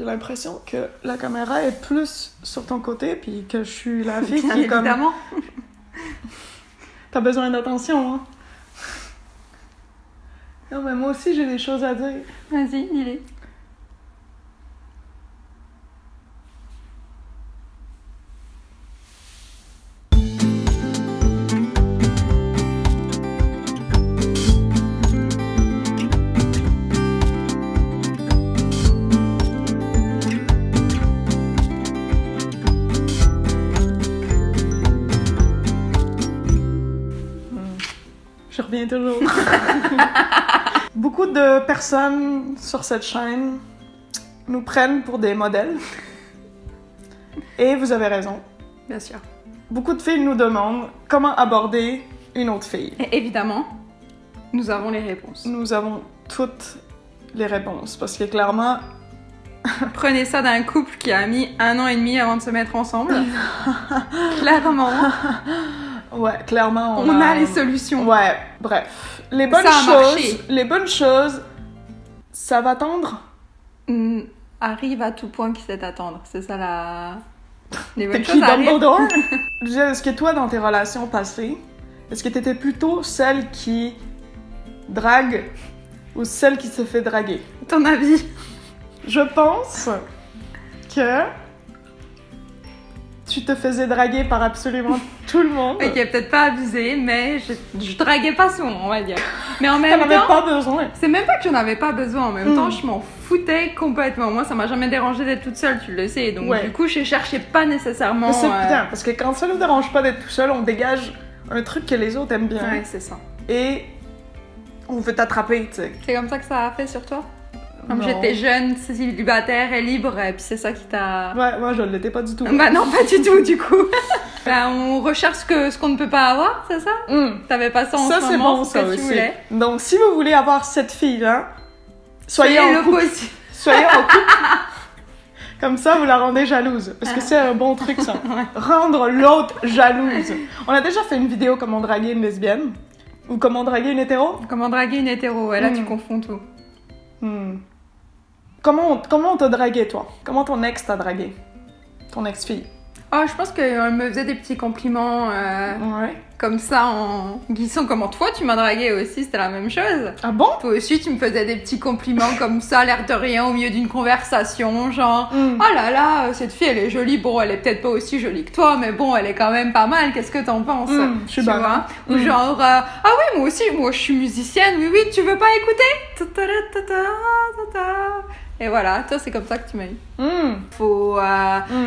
j'ai l'impression que la caméra est plus sur ton côté, puis que je suis la fille qui est comme... Évidemment. T'as besoin d'attention, hein? Non, mais moi aussi, j'ai des choses à dire. Vas-y, dis-les. Je reviens toujours. Beaucoup de personnes sur cette chaîne nous prennent pour des modèles. Et vous avez raison. Bien sûr. Beaucoup de filles nous demandent comment aborder une autre fille. Et évidemment, nous avons les réponses. Nous avons toutes les réponses. Parce que clairement... Prenez ça d'un couple qui a mis 1 an et demi avant de se mettre ensemble. Clairement. Ouais, clairement, on a les solutions. Ouais, bref. Les bonnes choses, ça va tendre. Arrive à tout point qui sait attendre. C'est ça la... Les T'es bonnes qui, choses arrivent. Dumbledore? Je disais, est-ce que toi, dans tes relations passées, est-ce que t'étais plutôt celle qui drague ou celle qui se fait draguer? Ton avis? Je pense que tu te faisais draguer par absolument tout le monde. Ok, peut-être pas abusé, mais je draguais pas souvent, on va dire. Mais en même T'en avais temps, pas besoin. c'est même pas que j'en avais pas besoin. En même temps, je m'en foutais complètement. Moi, ça m'a jamais dérangé d'être toute seule, tu le sais. Donc, du coup, je cherchais pas nécessairement. Mais c'est putain, parce que quand ça nous dérange pas d'être tout seul, on dégage un truc que les autres aiment bien. Ouais, c'est ça. Et on veut t'attraper, tu sais. C'est comme ça que ça a fait sur toi? Comme Non. j'étais jeune, célibataire et libre, et puis c'est ça qui t'a... Ouais, moi je l'étais pas du tout. Bah non, pas du tout, du coup. Bah, on recherche ce qu'on ne peut pas avoir, c'est ça? T'avais pas ça en ce moment, c'est bon, ça que tu aussi. voulais. Donc, si vous voulez avoir cette fille-là, soyez en couple. Soyez en couple. Comme ça, vous la rendez jalouse. Parce que c'est un bon truc, ça. Rendre l'autre jalouse. On a déjà fait une vidéo comment draguer une lesbienne. Ou comment draguer une hétéro. Comment draguer une hétéro, ouais, là tu confonds tout. Comment on t'a dragué, toi? Comment ton ex t'a dragué? Ton ex-fille? Oh, je pense qu'elle me faisait des petits compliments comme ça en glissant. Comment toi tu m'as dragué aussi, c'était la même chose. Ah bon? Toi aussi tu me faisais des petits compliments comme ça, l'air de rien, au milieu d'une conversation, genre oh là là, cette fille elle est jolie, bon elle est peut-être pas aussi jolie que toi, mais bon elle est quand même pas mal, qu'est-ce que t'en penses? Je suis d'accord. Ou genre ah oui moi aussi, moi je suis musicienne, oui tu veux pas écouter? Et voilà, toi c'est comme ça que tu m'as eu. Faut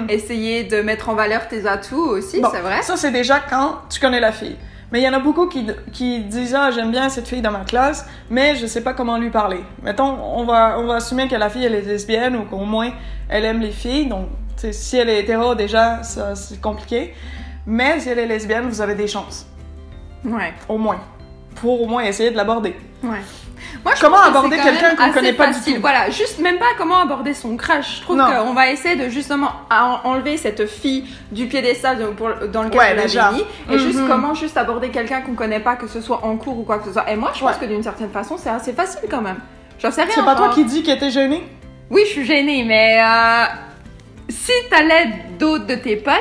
essayer de mettre en valeur tes atouts aussi, bon, c'est vrai. Ça c'est déjà quand tu connais la fille. Mais il y en a beaucoup qui disent « Ah, j'aime bien cette fille dans ma classe, mais je sais pas comment lui parler. » Mettons, on va assumer que la fille elle est lesbienne ou qu'au moins elle aime les filles. Donc, si elle est hétéro déjà, ça c'est compliqué. Mais si elle est lesbienne, vous avez des chances. Ouais. Au moins. Pour au moins essayer de l'aborder. Ouais. Moi, comment aborder quelqu'un qu'on connaît pas du tout? Voilà, juste même pas comment aborder son crush. Je trouve qu'on va essayer de justement enlever cette fille du piédestal dans lequel elle a mis et juste comment juste aborder quelqu'un qu'on connaît pas, que ce soit en cours ou quoi que ce soit. Et moi, je pense que d'une certaine façon, c'est assez facile quand même. J'en sais rien. C'est pas toi qui dis qu'elle était gênée? Oui, je suis gênée, mais si t'as l'aide d'autres de tes potes,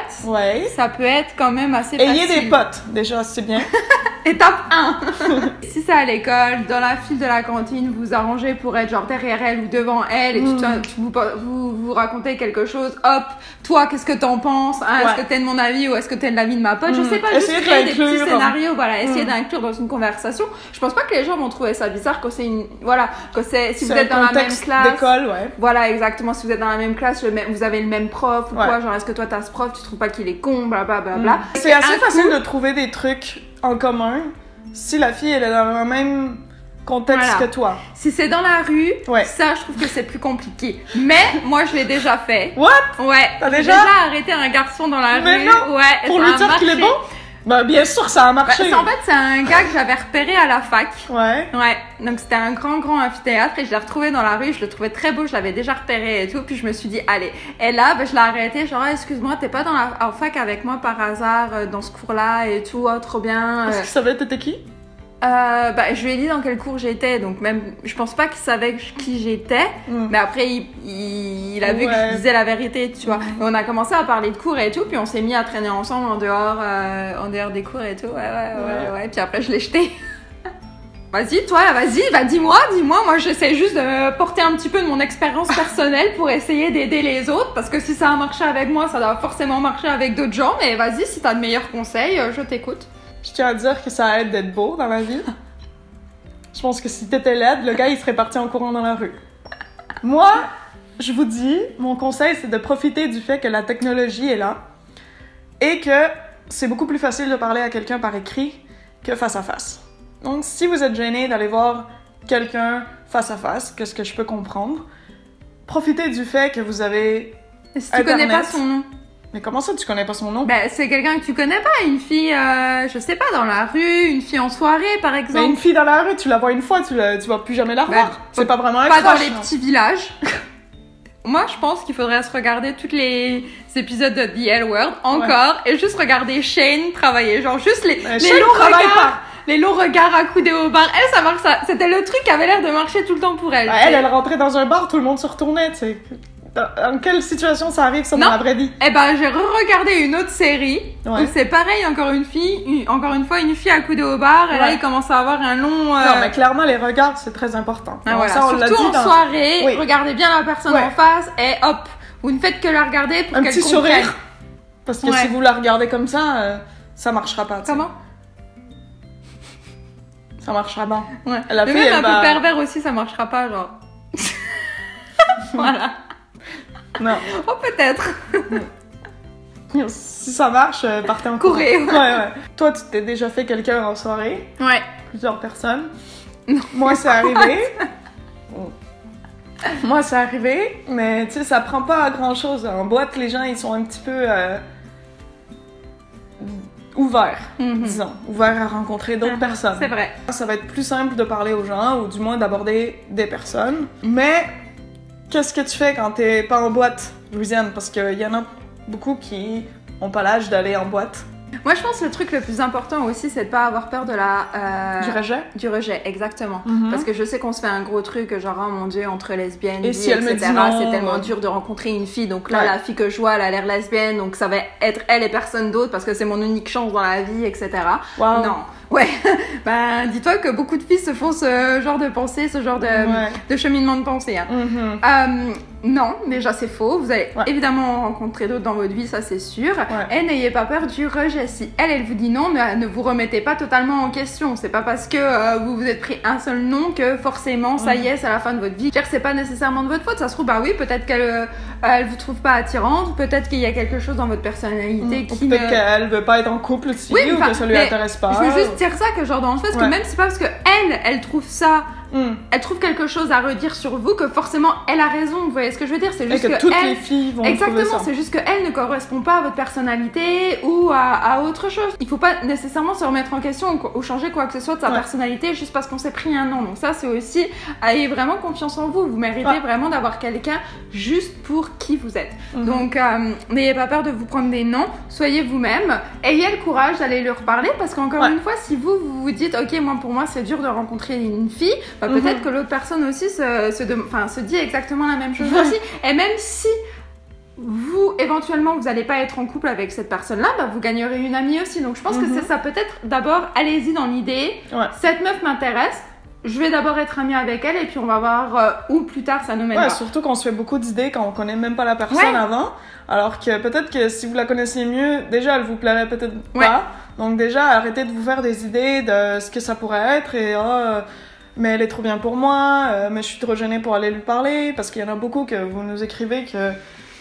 ça peut être quand même assez facile. Ayez des potes, déjà, c'est bien. Étape 1. Si c'est à l'école, dans la file de la cantine, vous arrangez pour être genre derrière elle ou devant elle et vous racontez quelque chose. Hop, toi, qu'est-ce que t'en penses? Est-ce que t'es de mon avis ou est-ce que t'es de l'avis de ma pote? Je sais pas, essayer juste créer des petits d'inclure. scénarios, voilà, essayer d'inclure dans une conversation. Je pense pas que les gens vont trouver ça bizarre quand c'est une... Voilà, quand c'est... Si vous êtes dans la même classe... d'école, Voilà, exactement. Si vous êtes dans la même classe, vous avez le même prof ou quoi, genre est-ce que toi t'as ce prof, tu trouves pas qu'il est con, blablabla. C'est assez facile de trouver des trucs en commun si la fille elle est dans le même contexte que toi. Si c'est dans la rue, ça je trouve que c'est plus compliqué. Mais moi je l'ai déjà fait. What? Ouais. T'as j'ai déjà arrêté un garçon dans la rue. Non. Ouais. Pour lui dire qu'il est bon? Bah bien sûr ça a marché. En fait c'est un gars que j'avais repéré à la fac. Ouais. Donc c'était un grand amphithéâtre et je l'ai retrouvé dans la rue, je le trouvais très beau, je l'avais déjà repéré et tout, puis je me suis dit allez. Et là je l'ai arrêté, genre excuse-moi, t'es pas en fac avec moi par hasard dans ce cours-là et tout, trop bien. Est-ce qu'il savait t'étais qui? Je lui ai dit dans quel cours j'étais, donc même, je pense pas qu'il savait qui j'étais, mais après il a vu que je disais la vérité, tu vois. Et on a commencé à parler de cours et tout, puis on s'est mis à traîner ensemble en dehors des cours et tout, ouais. Puis après je l'ai jeté. Vas-y, toi, dis-moi, moi j'essaie juste de me porter un petit peu de mon expérience personnelle pour essayer d'aider les autres, parce que si ça a marché avec moi, ça doit forcément marcher avec d'autres gens, mais vas-y, si t'as de meilleurs conseils, je t'écoute. Je tiens à dire que ça aide d'être beau dans la vie. Je pense que si t'étais laide, le gars, il serait parti en courant dans la rue. Moi, je vous dis, mon conseil, c'est de profiter du fait que la technologie est là et que c'est beaucoup plus facile de parler à quelqu'un par écrit que face à face. Donc, si vous êtes gêné d'aller voir quelqu'un face à face, qu'est-ce que je peux comprendre, profitez du fait que vous avez si tu connais pas son nom. Mais comment ça, tu connais pas son nom? C'est quelqu'un que tu connais pas, une fille, je sais pas, dans la rue, une fille en soirée, par exemple. Mais une fille dans la rue, tu la vois une fois, tu vas plus jamais la revoir. C'est pas vraiment un crush. Pas dans les petits villages. Moi, je pense qu'il faudrait se regarder tous les épisodes de The L Word encore et juste regarder Shane travailler. Genre juste les longs regards accoudés au bar. Elle, ça marche, c'était le truc qui avait l'air de marcher tout le temps pour elle. Elle rentrait dans un bar, tout le monde se retournait, tu sais. Dans quelle situation ça arrive, ça, dans la vraie vie? J'ai re-regardé une autre série où c'est pareil, encore une fois, une fille accoudée au bar, et là, il commence à avoir un long... Non, mais clairement, les regards, c'est très important. Ça, on surtout en soirée, regardez bien la personne en face, et hop, vous ne faites que la regarder pour qu'elle comprenne. Un petit sourire. Parce que si vous la regardez comme ça marchera pas. Comment? Ça marchera pas. Ouais. Mais même un peu pervers aussi, ça marchera pas, genre... Voilà. Non. Oh, peut-être. Si ça marche, partez en courant. Courir. Ouais. Toi, tu t'es déjà fait quelqu'un en soirée? Ouais. Plusieurs personnes? Non. Moi, c'est arrivé. Mais tu sais, ça prend pas à grand-chose. En boîte, les gens, ils sont un petit peu ouverts, disons. Ouverts à rencontrer d'autres personnes. C'est vrai. Ça va être plus simple de parler aux gens, ou du moins d'aborder des personnes. Mais... qu'est-ce que tu fais quand t'es pas en boîte, Louisiane? Parce qu'il y en a beaucoup qui ont pas l'âge d'aller en boîte. Moi, je pense que le truc le plus important aussi, c'est de pas avoir peur de du rejet? Du rejet, exactement. Parce que je sais qu'on se fait un gros truc, genre, oh mon Dieu, entre lesbiennes, et si elle me dit non, c'est tellement dur de rencontrer une fille. Donc là, la fille que je vois, elle a l'air lesbienne, donc ça va être elle et personne d'autre parce que c'est mon unique chance dans la vie, etc. Wow. Non. Ouais, dis-toi que beaucoup de filles se font ce genre de pensée, ce genre de cheminement de pensée. Non, déjà c'est faux. Vous allez évidemment rencontrer d'autres dans votre vie, ça c'est sûr. Et n'ayez pas peur du rejet. Si elle vous dit non, ne vous remettez pas totalement en question. C'est pas parce que vous vous êtes pris un seul non que forcément ça y est, c'est la fin de votre vie. C'est pas nécessairement de votre faute. Ça se trouve, peut-être qu'elle elle vous trouve pas attirante, peut-être qu'il y a quelque chose dans votre personnalité qui peut-être qu'elle veut pas être en couple aussi, ou que ça lui intéresse pas. Je veux juste dire ça, que genre dans le fait que même c'est pas parce que elle trouve ça, elle trouve quelque chose à redire sur vous que forcément elle a raison. Vous voyez ce que je veux dire? C'est juste que toutes les filles vont trouver ça. C'est juste qu'elle ne correspond pas à votre personnalité ou à autre chose. Il faut pas nécessairement se remettre en question ou changer quoi que ce soit de sa personnalité juste parce qu'on s'est pris un non. Donc ça, c'est aussi, ayez vraiment confiance en vous. Vous méritez vraiment d'avoir quelqu'un juste pour qui vous êtes. Donc n'ayez pas peur de vous prendre des noms, soyez vous-même, ayez le courage d'aller leur parler, parce qu'encore une fois, si vous vous dites ok, pour moi c'est dur de rencontrer une fille, peut-être que l'autre personne aussi se dit exactement la même chose aussi. Et même si vous, éventuellement, vous n'allez pas être en couple avec cette personne-là, vous gagnerez une amie aussi. Donc je pense que c'est ça. Peut-être d'abord, allez-y dans l'idée, cette meuf m'intéresse, je vais d'abord être amie avec elle et puis on va voir où plus tard ça nous mènera. Surtout qu'on se fait beaucoup d'idées quand on connaît même pas la personne avant. Alors que peut-être que si vous la connaissiez mieux, déjà elle vous plairait peut-être pas. Donc déjà, arrêtez de vous faire des idées de ce que ça pourrait être et mais elle est trop bien pour moi, mais je suis trop gênée pour aller lui parler, parce qu'il y en a beaucoup que vous nous écrivez que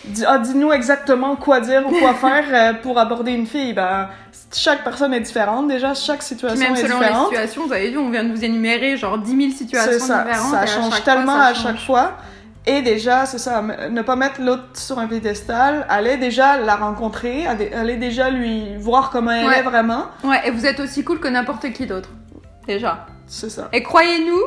dis-nous exactement quoi dire ou quoi faire pour aborder une fille. Chaque personne est différente, déjà, chaque situation est différente. Même selon les situations, vous avez vu, on vient de vous énumérer genre 10 000 situations différentes. Ça change tellement à chaque fois. Et déjà, c'est ça, ne pas mettre l'autre sur un piédestal, allez déjà la rencontrer, allez déjà lui voir comment elle est vraiment. Et vous êtes aussi cool que n'importe qui d'autre, déjà. C'est ça. Et croyez-nous,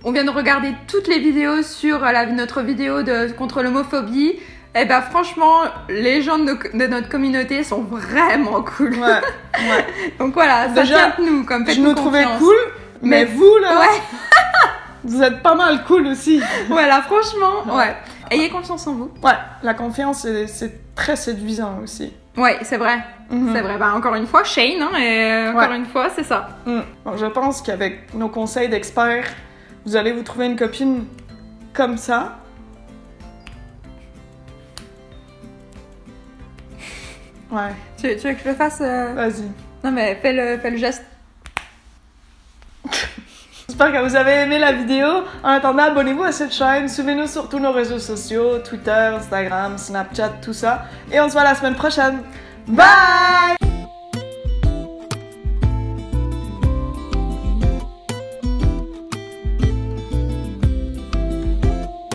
on vient de regarder toutes les vidéos sur notre vidéo contre l'homophobie. Et franchement, les gens de notre communauté sont vraiment cool. Donc voilà, ça tient de nous, comme faites-nous confiance. Je nous trouvais cool, Mais vous, là, ouais. Vous êtes pas mal cool aussi. Voilà, franchement, ouais. Ayez confiance en vous. Ouais, la confiance, c'est très séduisant aussi. Ouais, c'est vrai. C'est vrai. Ben, encore une fois, Shane, hein, et encore une fois, c'est ça. Bon, je pense qu'avec nos conseils d'experts, vous allez vous trouver une copine comme ça. Ouais. Tu veux que je le fasse Vas-y. Non, mais fais le geste. J'espère que vous avez aimé la vidéo. En attendant, abonnez-vous à cette chaîne, suivez-nous sur tous nos réseaux sociaux, Twitter, Instagram, Snapchat, tout ça. Et on se voit la semaine prochaine. Bye!